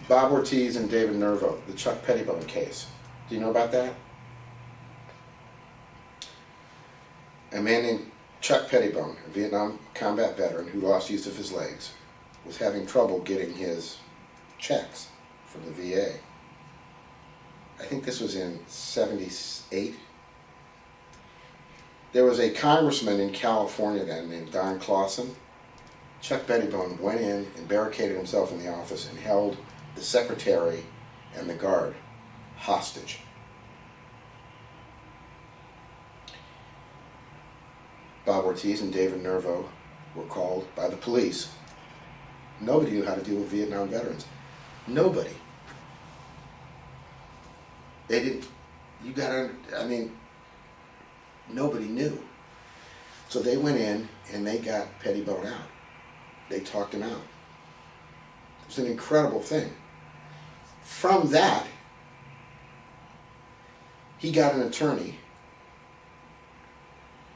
Bob Ortiz and David Nervo, the Chuck Pettibone case. Do you know about that? A man named Chuck Pettibone, a Vietnam combat veteran who lost use of his legs, was having trouble getting his checks from the VA. I think this was in '78. There was a congressman in California then named Don Clausen. Chuck Pettibone went in and barricaded himself in the office and held the secretary and the guard hostage. Bob Ortiz and David Nervo were called by the police. Nobody knew how to deal with Vietnam veterans. Nobody. They didn't, nobody knew. So they went in and they got Pettibone out. They talked him out. It was an incredible thing. From that, he got an attorney,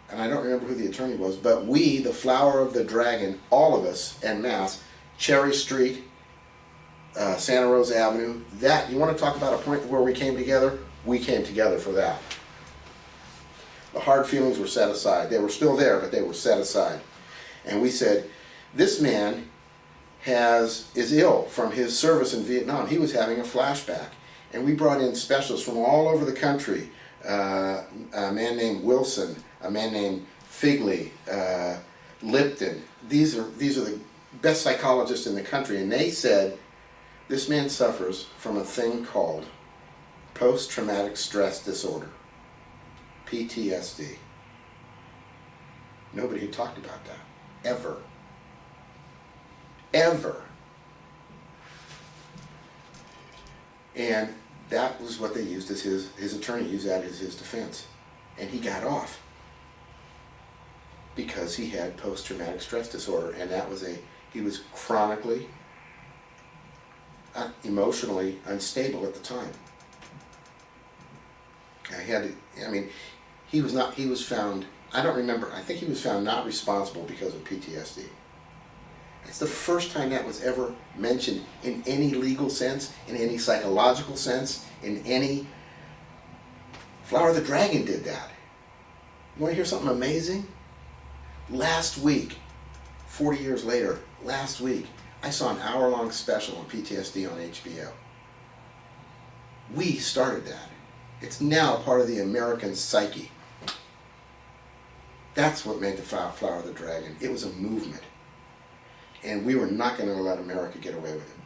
and I don't remember who the attorney was, but we, the Flower of the Dragon, all of us en masse, Cherry Street, Santa Rosa Avenue, that, you want to talk about a point where we came together? We came together for that. The hard feelings were set aside. They were still there, but they were set aside. And we said, this man is ill from his service in Vietnam. He was having a flashback. And we brought in specialists from all over the country. A man named Wilson, a man named Figley, Lipton. These are the best psychologists in the country. And they said, this man suffers from a thing called post-traumatic stress disorder, PTSD. Nobody had talked about that, ever. Ever. And that was what they used as his attorney used that as his defense. And he got off because he had post-traumatic stress disorder, and he was chronically, emotionally unstable at the time. He was found, I don't remember, I think he was found not responsible because of PTSD. It's the first time that was ever mentioned in any legal sense, in any psychological sense, in any... Flower of the Dragon did that. You want to hear something amazing? Last week, 40 years later, last week, I saw an hour-long special on PTSD on HBO. We started that. It's now part of the American psyche. That's what made the Flower of the Dragon. It was a movement. And we were not going to let America get away with it.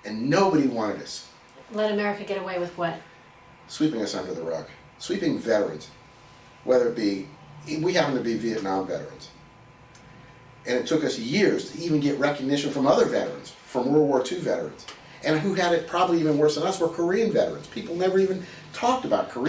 And nobody wanted us. Let America get away with what? Sweeping us under the rug. Sweeping veterans. Whether it be, we happen to be Vietnam veterans. And it took us years to even get recognition from other veterans, from World War II veterans. And who had it probably even worse than us were Korean veterans. People never even talked about Korea.